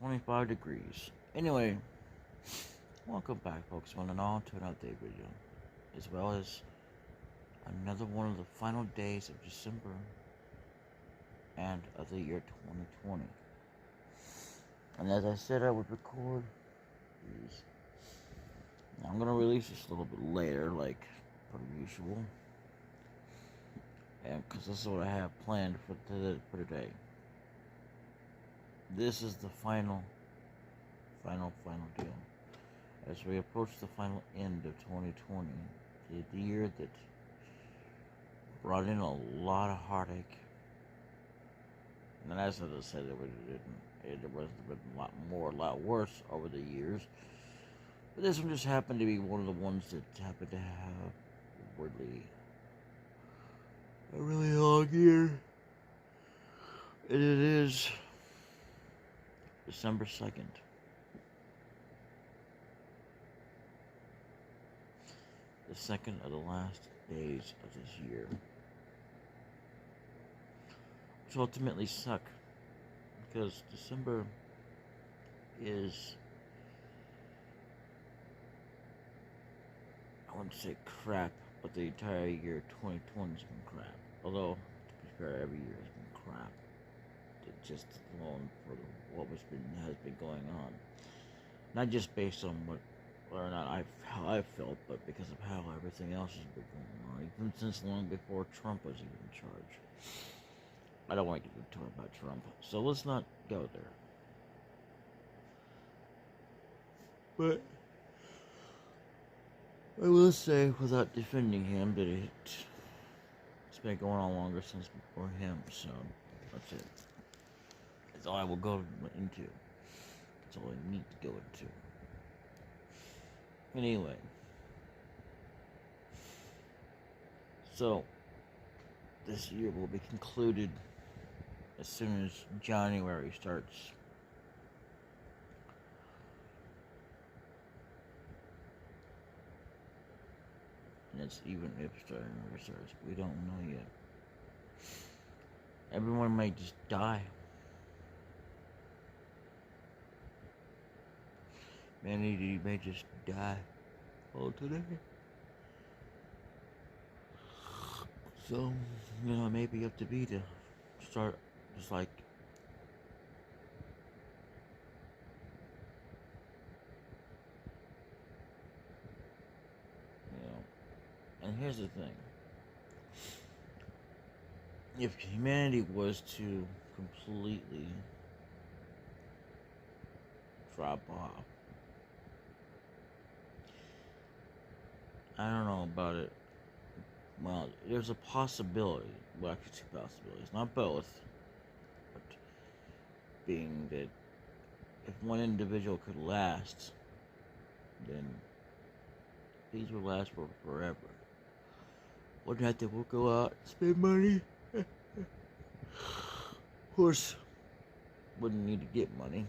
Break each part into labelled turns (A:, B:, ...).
A: 25 degrees. Anyway, welcome back, folks, one and all, to another day video, as well as another one of the final days of December and of the year 2020. And as I said, I would record these. Now, I'm gonna release this a little bit later, like per usual, and because this is what I have planned for today. This is the final deal. As we approach the final end of 2020, the year that brought in a lot of heartache. And as I said, it was a lot worse over the years. But this one just happened to be one of the ones that happened to have a really long year. And it is December 2nd. The second of the last days of this year. Which ultimately suck. Because December is, I wouldn't say crap, but the entire year 2020 has been crap. Although, to be fair, every year has been crap. Just alone for what has been going on. Not just based on whether or not how I felt, but because of how everything else has been going on, even since long before Trump was even in charge. I don't want to get into about Trump, so let's not go there. But I will say, without defending him, that it's been going on longer since before him, so that's it. That's all I will go into. That's all I need to go into. Anyway. So, this year will be concluded as soon as January starts. And it's even if January starts. We don't know yet. Everyone might just die. Humanity may just die all today. So, it may be up to me to start just like and here's the thing. If humanity was to completely drop off, I don't know about it. Well, there's a possibility. Well, actually, two possibilities. Not both. But being that if one individual could last, then these will last for forever. Wouldn't have to go out and spend money. Of course, wouldn't need to get money.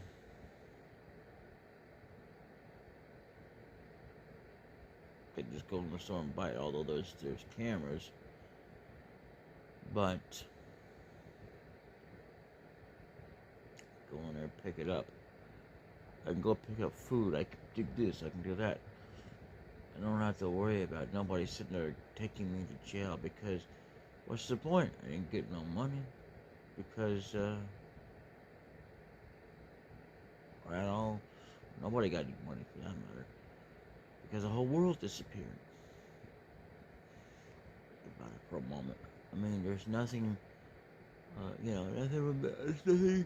A: Could just go in the store and buy it, although there's cameras. But go in there and pick it up. I can go pick up food. I can do this. I can do that. I don't have to worry about nobody sitting there taking me to jail, because what's the point? I didn't get no money because well, nobody got any money for that matter, because the whole world disappeared. Think about it for a moment. I mean, there's nothing, nothing.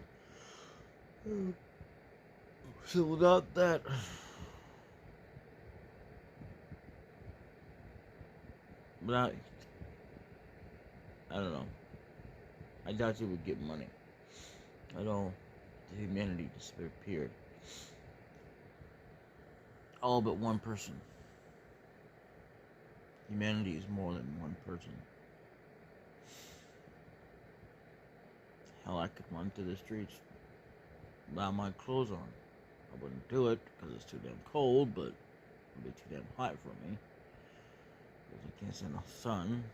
A: So without that, I don't know. I doubt you would get money. I know the humanity disappeared. All but one person. Humanity is more than one person. Hell, I could run through the streets without my clothes on. I wouldn't do it because it's too damn cold, but it'd be too damn hot for me. Because I can't stand the sun.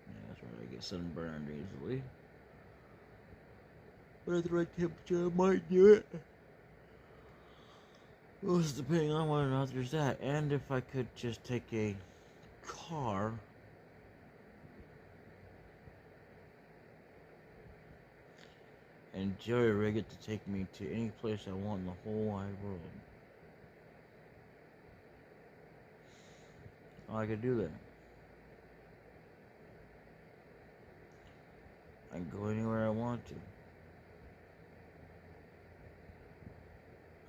A: Yeah, that's right, I get sunburned easily. But at the right temperature, I might do it. Well, it's depending on whether or not there's that, and if I could just take a car and jerry-rig it to take me to any place I want in the whole wide world. I could do that. I can go anywhere I want to.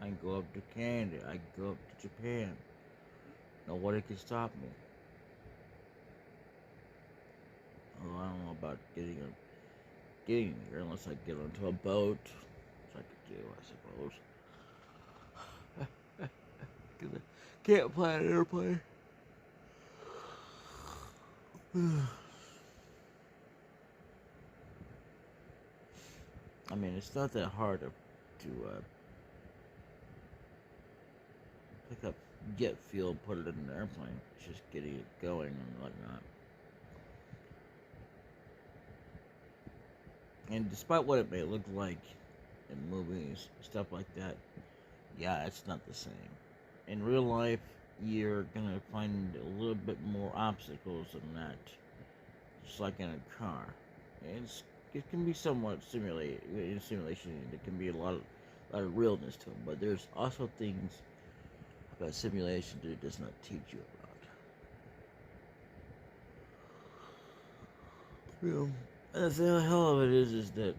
A: I can go up to Canada. I can go up to Japan. Nobody can stop me. Although I don't know about getting there unless I get onto a boat, which I could do, I suppose. Because I can't fly an airplane. I mean, it's not that hard to pick up jet fuel, put it in an airplane. It's just getting it going and whatnot. And despite what it may look like in movies, stuff like that, yeah, it's not the same. In real life, you're gonna find a little bit more obstacles than that. Just like in a car. It can be somewhat simulated. In simulation, there can be a lot of realness to them, but there's also things about simulation that it does not teach you about. And the hell of it is that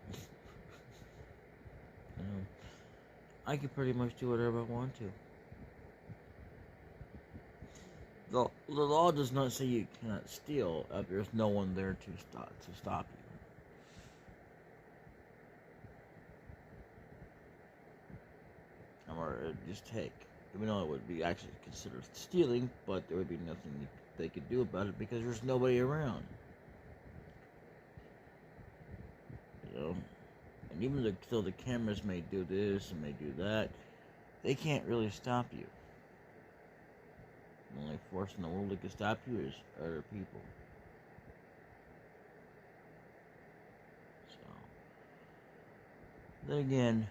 A: I can pretty much do whatever I want to. The law does not say you cannot steal if there's no one there to stop you. Or just take. Even though it would be actually considered stealing, but there would be nothing they could do about it because there's nobody around. And even though the cameras may do this and may do that, they can't really stop you. The only force in the world that can stop you is other people. So, then again,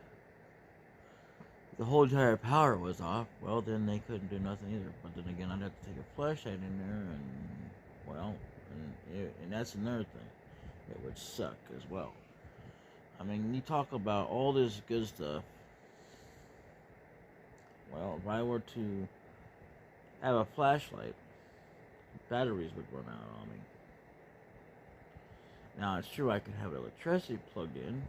A: if the whole entire power was off, well, then they couldn't do nothing either. But then again, I'd have to take a flashlight in there, and that's another thing. It would suck as well. I mean, you talk about all this good stuff. Well, if I were to have a flashlight, batteries would run out on me. Now, it's true I could have electricity plugged in,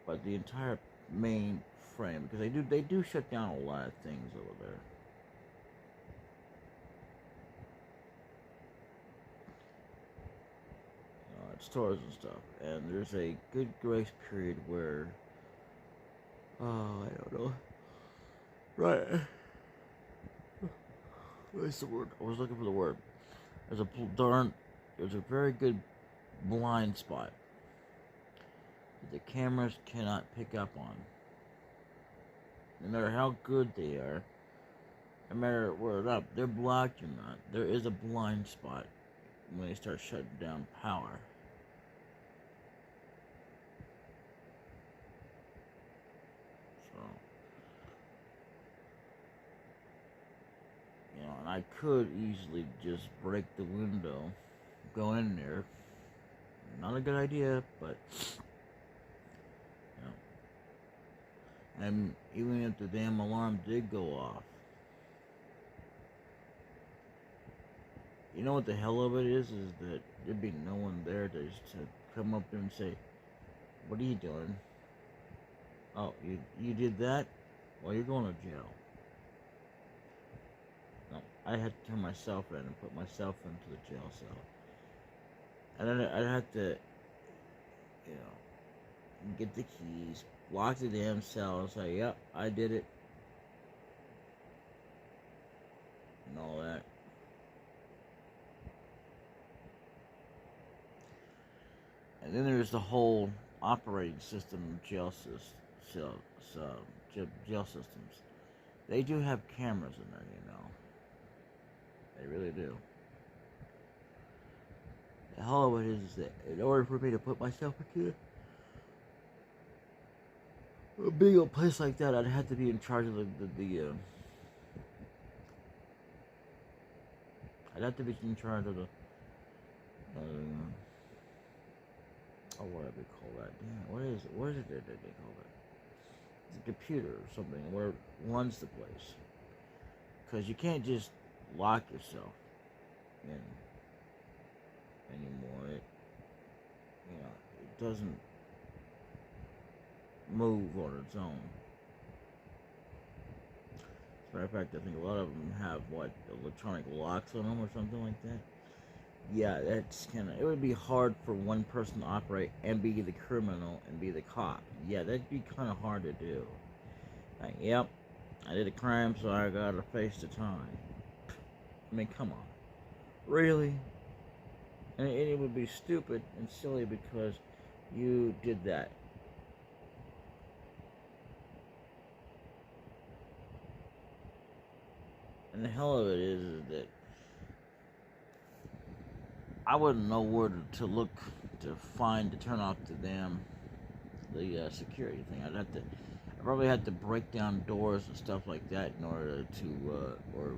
A: but the entire main frame, because they do shut down a lot of things over there. Stores and stuff, and there's a good grace period where I don't know, right, what's the word? I was looking for the word. There's a very good blind spot that the cameras cannot pick up on. No matter how good they are, no matter where they're blocked or not, there is a blind spot when they start shutting down power. And I could easily just break the window, go in there. Not a good idea, but and even if the damn alarm did go off, you know what the hell of it is that there'd be no one there to come up there and say, "What are you doing? Oh, you did that? Well, you're going to jail." No, I had to turn myself in and put myself into the jail cell. And then I'd have to, get the keys, lock the damn cell, and say, "Yep, I did it," and all that. And then there's the whole operating system of jail systems. They do have cameras in there, They really do. The hell of it is that in order for me to put myself into it, being a place like that, I'd have to be in charge of I'd have to be in charge of the what do they call that? Damn, what is it? What is it that they call it? It's a computer or something where it runs the place. Because you can't just lock yourself in anymore. It doesn't move on its own. As a matter of fact, I think a lot of them have electronic locks on them or something like that. Yeah, that's it would be hard for one person to operate and be the criminal and be the cop. Yeah, that'd be kind of hard to do. Like, yep, I did a crime, so I gotta face the time. I mean, come on. Really? And it would be stupid and silly because you did that. And the hell of it is that I wouldn't know where to look to turn off the security thing. I probably have to break down doors and stuff like that in order to or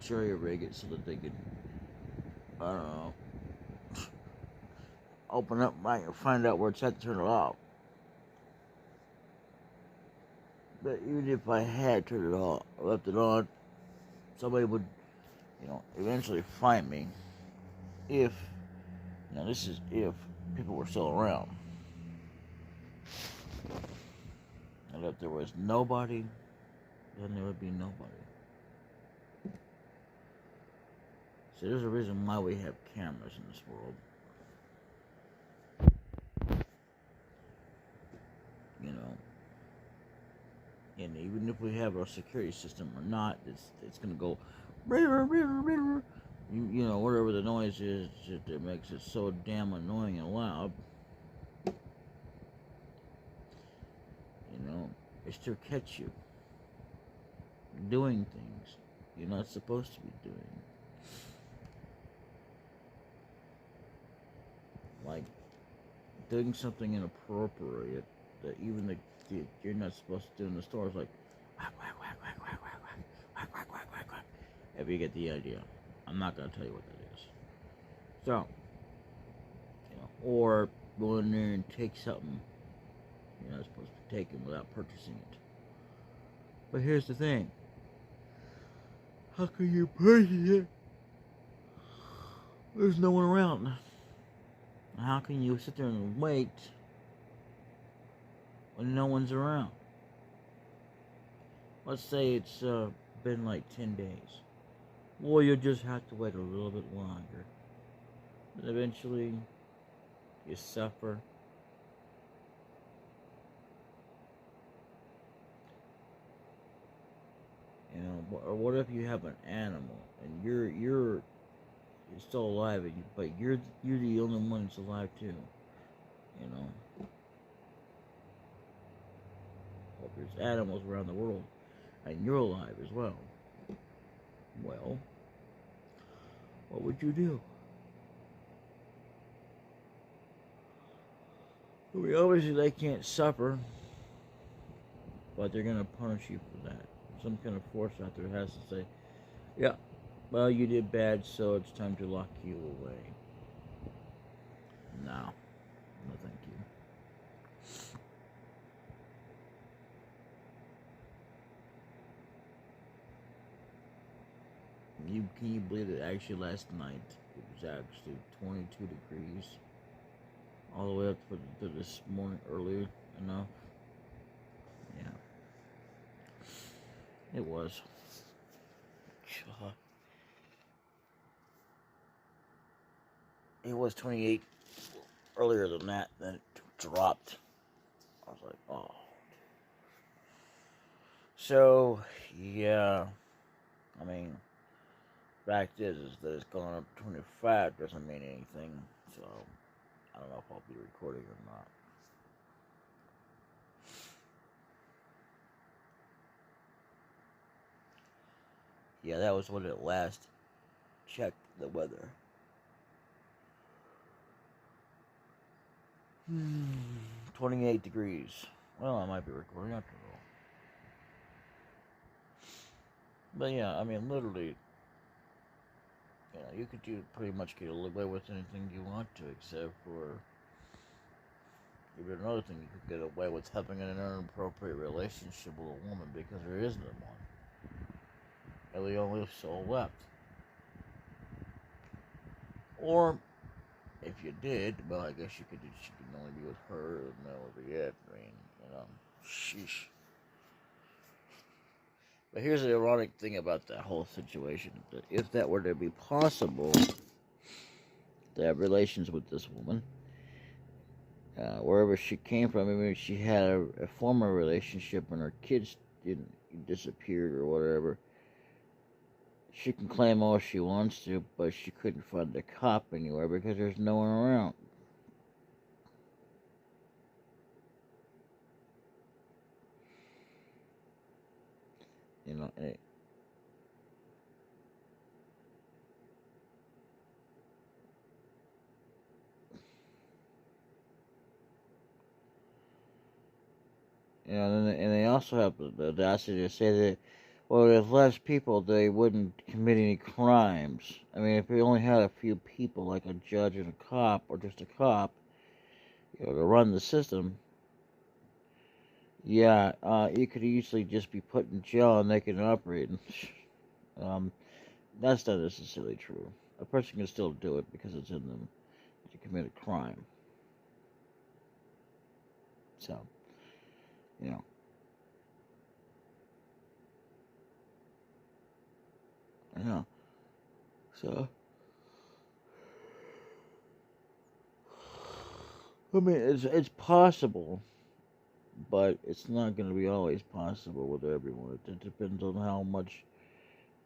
A: jury rig it so that they could, I don't know, open up and find out where it's at to turn it off. But even if I had turned it off, left it on, somebody would, eventually find me. If, this is if people were still around. And if there was nobody, then there would be nobody. So there's a reason why we have cameras in this world. And even if we have our security system or not, it's gonna go, whatever the noise is that makes it so damn annoying and loud. It's to catch you doing things you're not supposed to be doing. Like doing something inappropriate that even you're not supposed to do in the store. It's like whack, whack, whack, whack, whack, whack, whack, whack, whack, whack, whack. If you get the idea. I'm not going to tell you what that is. So, or go in there and take something you're not supposed to take it without purchasing it. But here's the thing. How can you purchase it? There's no one around. How can you sit there and wait when no one's around? Let's say it's been like 10 days. Well, you'll just have to wait a little bit longer. But eventually, you suffer. Or what if you have an animal and you're still alive, but you're the only one that's alive too. Well, there's animals around the world, and you're alive as well. Well, what would you do? I mean, obviously they can't suffer, but they're gonna punish you for that. Some kind of force out there has to say, yeah, well, you did bad, so it's time to lock you away. No, thank you. Can you believe that actually last night it was actually 22 degrees all the way up to this morning early enough? Yeah. It was. It was 28 earlier than that, then it dropped. I was like, oh. So, yeah. I mean, fact is that it's going up 25 doesn't mean anything. So, I don't know if I'll be recording or not. Yeah, that was when it last checked the weather. 28 degrees. Well, I might be recording after all. But yeah, I mean, literally, you could pretty much get away with anything you want to, except for even another thing you could get away with having an inappropriate relationship with a woman because there isn't one. And the only soul left. Or if you did, well, I guess you could only be with her, and that would be it. I mean, sheesh. But here's the ironic thing about that whole situation: that if that were to be possible, to have relations with this woman, wherever she came from, maybe she had a former relationship and her kids didn't disappeared or whatever. She can claim all she wants to, but she couldn't find a cop anywhere because there's no one around. You know, and they also have the audacity to say that, well, if less people, they wouldn't commit any crimes. I mean, if we only had a few people, like a judge and a cop, or just a cop, to run the system, yeah, you could easily just be put in jail and they can operate. um, that's not necessarily true. A person can still do it because it's in them to commit a crime. So, you know, yeah. So, I mean, it's possible, but it's not going to be always possible with everyone. It depends on how much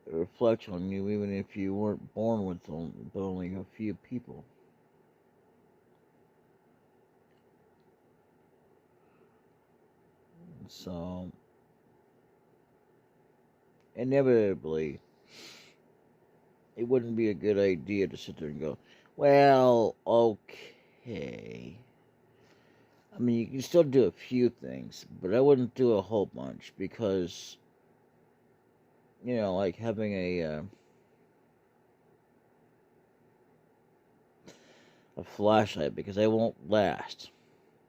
A: it reflects on you, even if you weren't born with but only a few people. So, inevitably, it wouldn't be a good idea to sit there and go, well, okay. I mean, you can still do a few things, but I wouldn't do a whole bunch because, like having a flashlight, because they won't last.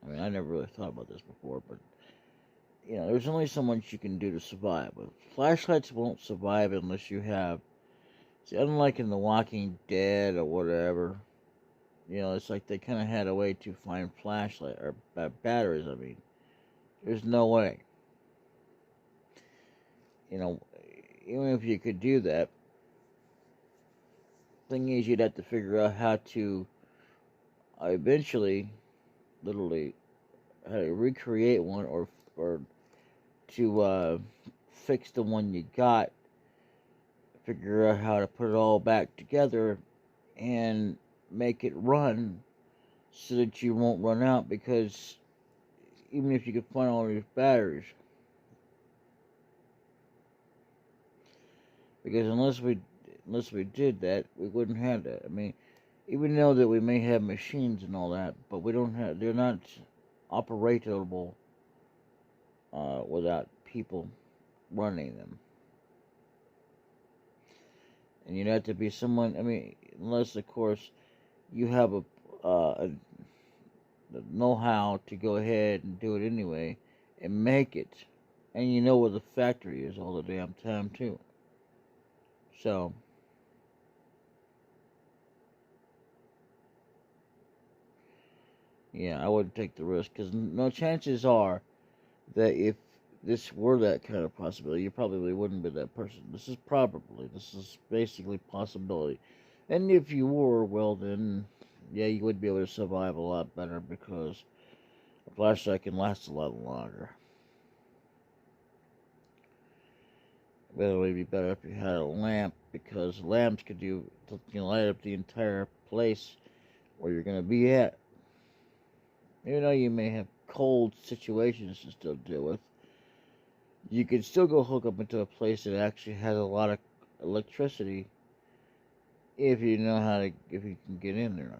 A: I mean, I never really thought about this before, but there's only so much you can do to survive. But flashlights won't survive unless you have. See, unlike in The Walking Dead or whatever, it's like they kind of had a way to find flashlight or batteries. I mean, there's no way. Even if you could do that, thing is, you'd have to figure out how to eventually, literally, how to recreate one or to fix the one you got, figure out how to put it all back together and make it run so that you won't run out, because even if you could find all these batteries, because unless we did that, we wouldn't have that. I mean, even though that we may have machines and all that, but they're not operatable without people running them. And you'd have to be someone. I mean, unless of course you have a know-how to go ahead and do it anyway and make it, and you know where the factory is all the damn time too. So, yeah, I wouldn't take the risk, because no, chances are that if this were that kind of possibility, you probably wouldn't be that person. This is basically possibility. And if you were, well then, yeah, you would be able to survive a lot better, because a flashlight can last a lot longer. But it would be better if you had a lamp, because lamps could light up the entire place where you're going to be at. Even though you may have cold situations to still deal with, you can still go hook up into a place that actually has a lot of electricity if you know if you can get in there.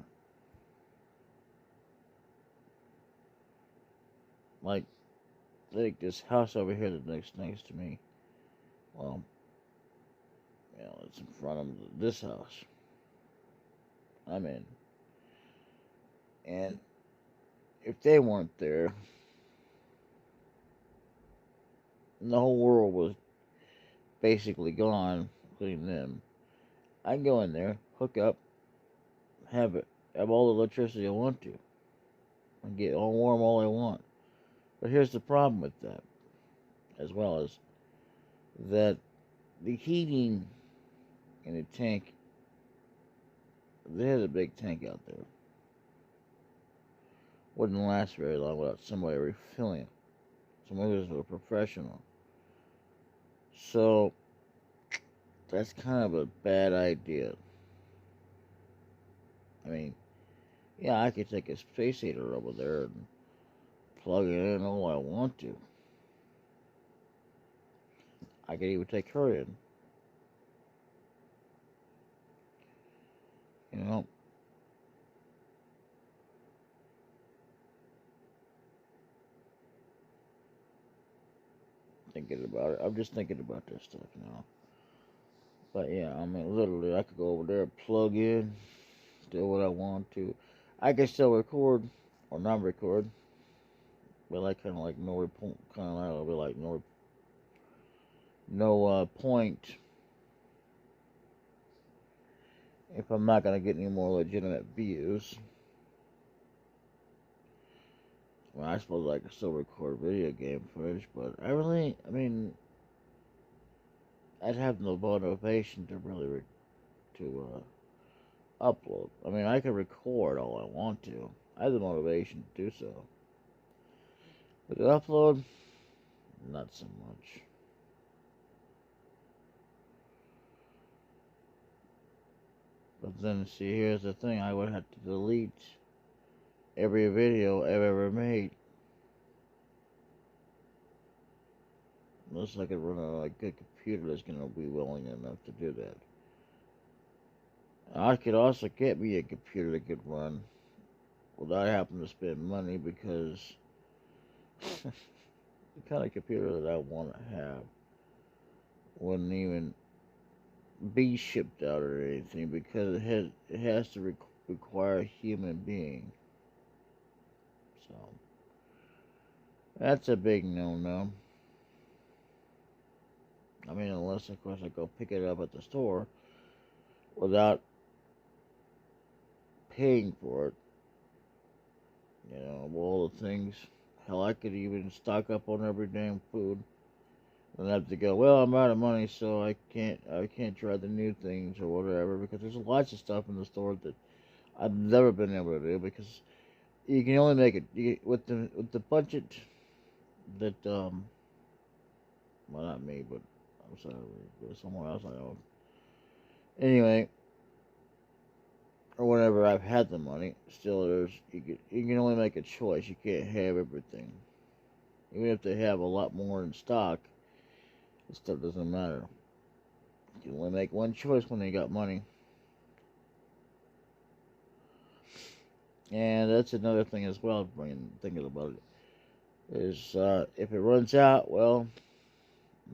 A: Like, like this house over here that next to me. Well, it's in front of this house I'm in. And if they weren't there, and the whole world was basically gone, including them, I can go in there, hook up, have all the electricity I want to, and get all warm all I want. But here's the problem with that, as well as that the heating in the tank, there's a big tank out there, wouldn't last very long without somebody refilling it. Somebody who's a professional. So that's kind of a bad idea. I mean, yeah, I could take a space heater over there and plug it in all I want to. I could even take her in. You know? Thinking about it. I'm just thinking about this stuff now. But yeah, I mean, literally, I could go over there, plug in, do what I want to. I can still record or not record, but like kind of like no point if I'm not gonna get any more legitimate views. Well, I suppose I can still record video game footage, but I mean, I'd have no motivation to really upload. I mean, I can record all I want to. I have the motivation to do so. But to upload, not so much. But then, see, here's the thing. I would have to delete every video I've ever made. Unless I could run a good computer that's going to be willing enough to do that. I could also get me a computer that could run without having to spend money, because the kind of computer that I want to have wouldn't even be shipped out or anything, because it has to require a human being. So that's a big no-no. I mean, unless of course I go pick it up at the store without paying for it. You know, all the things. Hell, I could even stock up on every damn food. And have to go, well, I'm out of money, so I can't try the new things or whatever, because there's lots of stuff in the store that I've never been able to do, because you can only make it with the budget that well, not me, but I'm sorry, but somewhere else I know. Anyway, or whenever I've had the money, still you can only make a choice. You can't have everything, even if they have a lot more in stock. This stuff doesn't matter. You can only make one choice when they got money. And that's another thing as well, thinking about it, is if it runs out, well,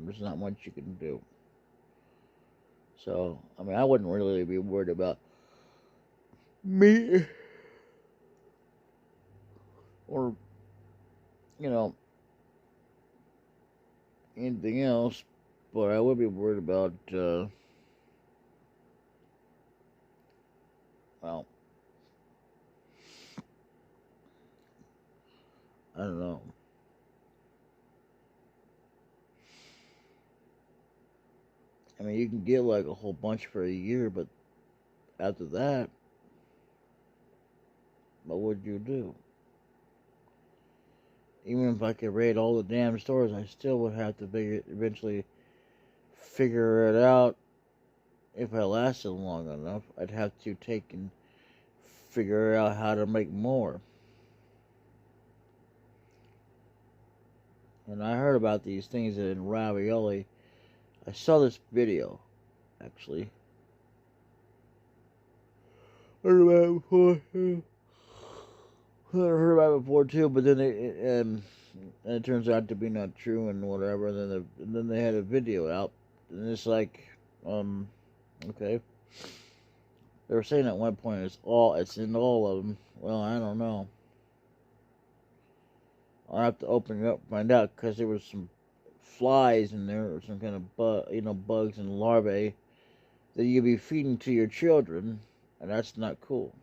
A: there's not much you can do. So, I mean, I wouldn't really be worried about me or, anything else, but I would be worried about, well, I don't know. I mean, you can get like a whole bunch for a year, but after that, what would you do? Even if I could raid all the damn stores, I still would have to eventually figure it out. If I lasted long enough, I'd have to take and figure out how to make more. And I heard about these things in ravioli. I saw this video, actually. I heard about it before too, but then and it turns out to be not true and whatever. And then they had a video out, and it's like, okay. They were saying at one point it's in all of them. Well, I don't know. I'll have to open it up and find out, because there was some flies in there, or some kind of bugs and larvae that you'd be feeding to your children, and that's not cool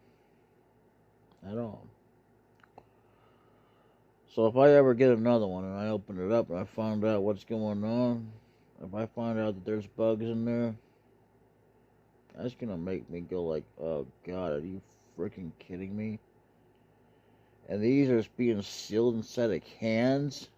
A: at all. So if I ever get another one and I open it up and I find out what's going on, if I find out that there's bugs in there, that's gonna make me go like, oh God, are you freaking kidding me? And these are being sealed inside of cans?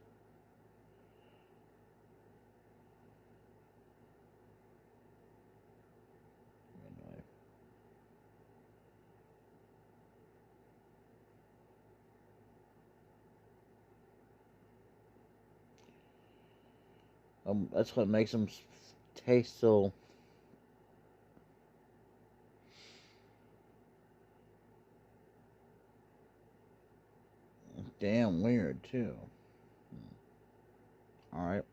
A: That's what makes them taste so damn weird too. Alright.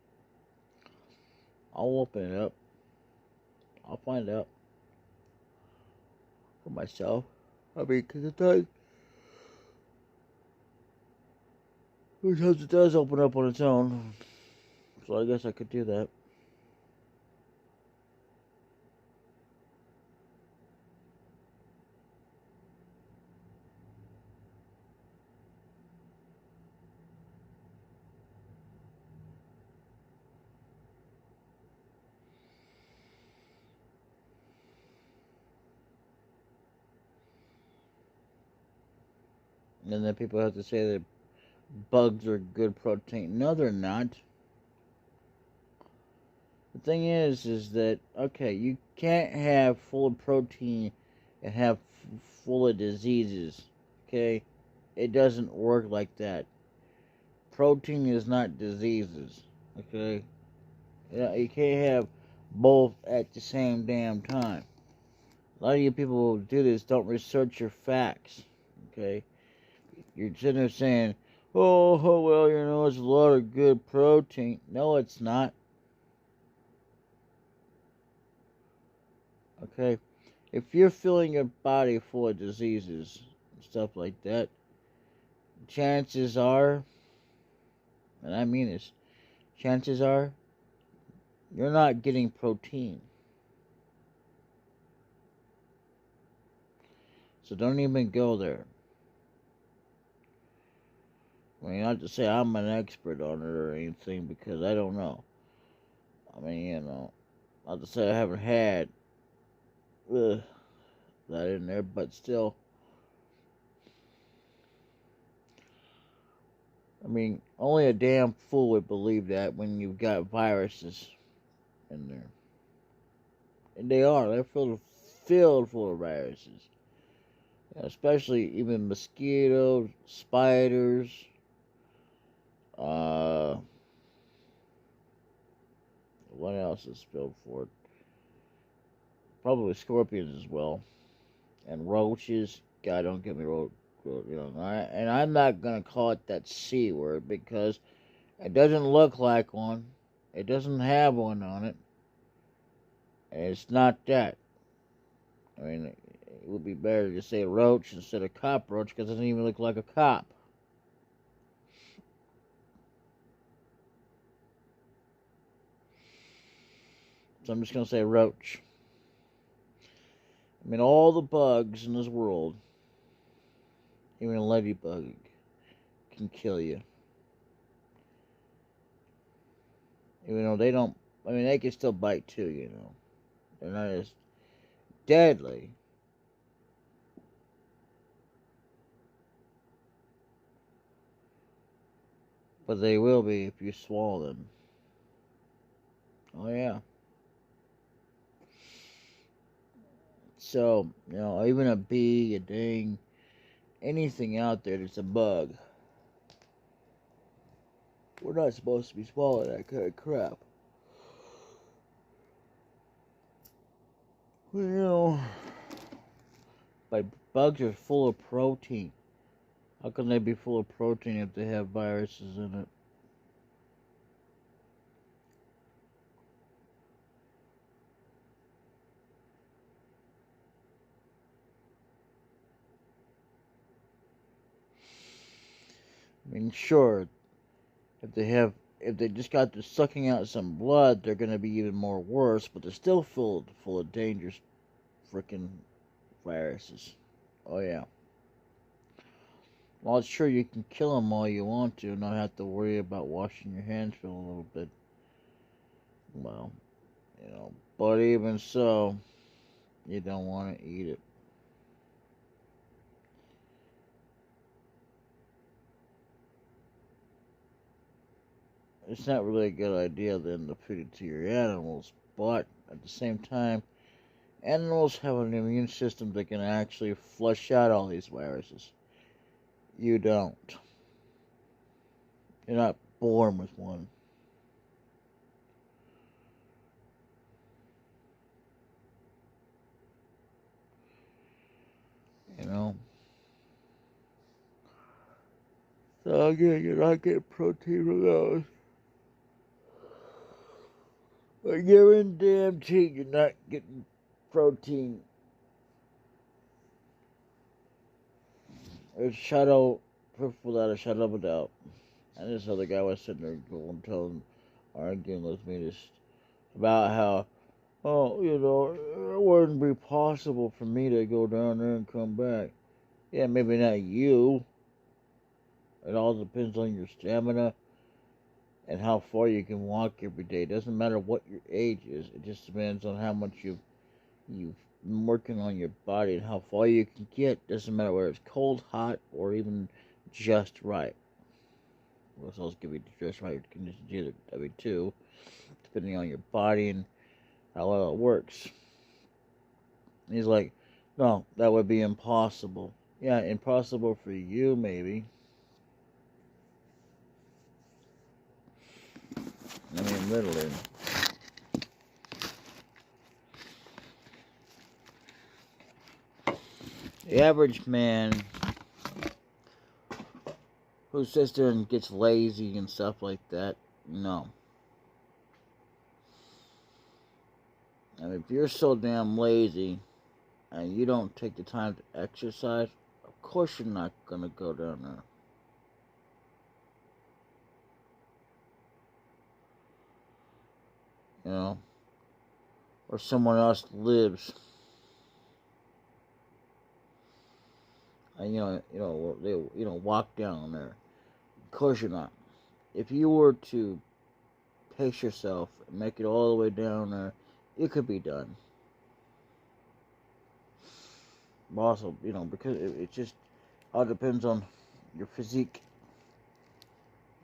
A: I'll open it up. I'll find out for myself. I mean, because sometimes it does open up on its own. So I guess I could do that. And then people have to say that bugs are good protein. No, they're not. The thing is that, okay, you can't have full of protein and have full of diseases. Okay? It doesn't work like that. Protein is not diseases. Okay? You can't have both at the same damn time. A lot of you people who do this don't research your facts. Okay? You're sitting there saying, oh, well, it's a lot of good protein. No, it's not. Okay? If you're filling your body full of diseases and stuff like that, chances are, and I mean this, chances are, you're not getting protein. So don't even go there. I mean, not to say I'm an expert on it or anything, because I don't know. I mean, not to say I haven't had that in there, but still. I mean, only a damn fool would believe that when you've got viruses in there. And they are. They're filled full of viruses. Especially even mosquitoes, spiders, what else is filled for it? Probably scorpions as well. And roaches. God, don't get me wrong. And I'm not going to call it that C word, because it doesn't look like one. It doesn't have one on it. And it's not that. I mean, it would be better to say roach instead of cockroach, because it doesn't even look like a cop. So I'm just going to say roach. I mean, all the bugs in this world, even a ladybug, can kill you. Even though they don't, I mean, they can still bite too, They're not as deadly. But they will be if you swallow them. Oh, yeah. So, even a bee, a ding, anything out there that's a bug, we're not supposed to be swallowing that kind of crap. But bugs are full of protein. How can they be full of protein if they have viruses in it? I mean, sure, if they just got to sucking out some blood, they're gonna be even more worse, but they're still full of dangerous freaking viruses. Oh yeah. Well, it's true you can kill them all you want to, and not have to worry about washing your hands for a little bit. Well, but even so, you don't want to eat it. It's not really a good idea then to feed it to your animals, but at the same time, animals have an immune system that can actually flush out all these viruses. You don't. You're not born with one. You know? So again, you're not getting protein from those. But guaranteed you're not getting protein. There's shadow proof without a shadow of a doubt. And this other guy was sitting there going, telling, arguing with me just about how, oh, it wouldn't be possible for me to go down there and come back. Yeah, maybe not you. It all depends on your stamina and how far you can walk every day. It doesn't matter what your age is. It just depends on how much you've been working on your body and how far you can get. Doesn't matter whether it's cold, hot, or even just right. What's else give you just right conditions either? I mean, too, depending on your body and how well it works. And he's like, no, that would be impossible. Yeah, impossible for you, maybe. I mean, literally. The average man who sits there and gets lazy and stuff like that, no. I mean, if you're so damn lazy and you don't take the time to exercise, of course you're not going to go down there. You know? Or someone else lives. And, they walk down there. Of course you're not. If you were to pace yourself and make it all the way down there, it could be done. Also, because it just all depends on your physique,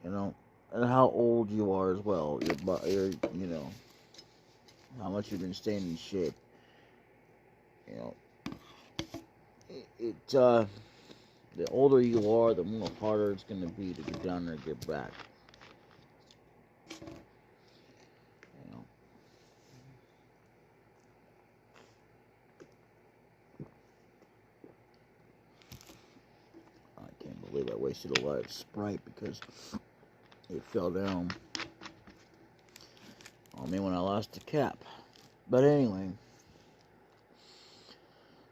A: and how old you are as well. How much you've been staying in shape. The older you are, the more harder it's going to be to get down there and get back. I can't believe I wasted a lot of Sprite because it fell down on me when I lost the cap. But anyway,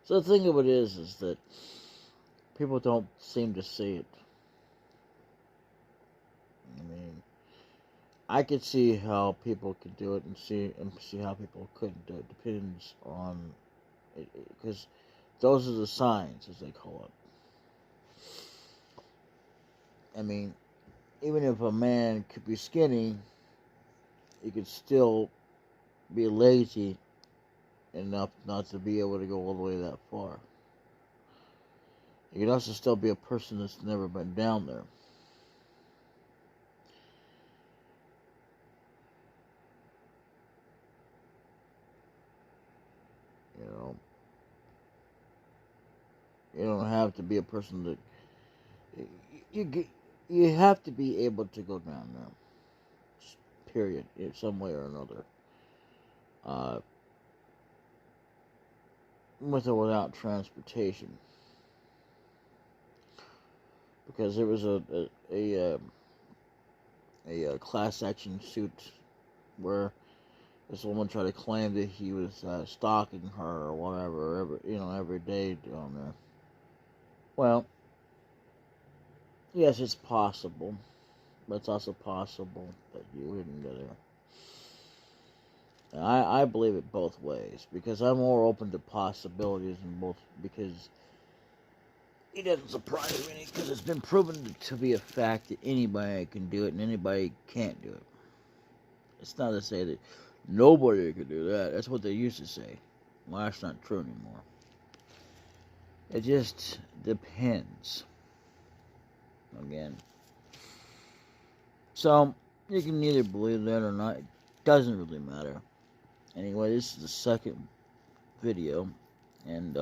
A: so the thing of it is that people don't seem to see it. I mean, I could see how people could do it and see how people couldn't do it. Depends on it, because those are the signs, as they call it. I mean, even if a man could be skinny, he could still be lazy enough not to be able to go all the way that far. He could also still be a person that's never been down there. You don't have to be a person that you have to be able to go down there. Just period, in some way or another. With or without transportation. because there was a class action suit where this woman tried to claim that he was stalking her or whatever, every day down there. Well, yes, it's possible, but it's also possible that you wouldn't go there. And I believe it both ways, because I'm more open to possibilities in both, because it doesn't surprise me, because it's been proven to be a fact that anybody can do it and anybody can't do it. It's not to say that nobody can do that. That's what they used to say. Well, that's not true anymore. It just depends. Again. So, you can either believe that or not. It doesn't really matter. Anyway, this is the second video. And,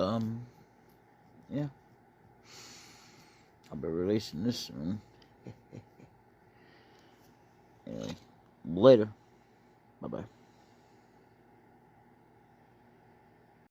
A: yeah. I'll be releasing this soon. Anyway, later. Bye-bye.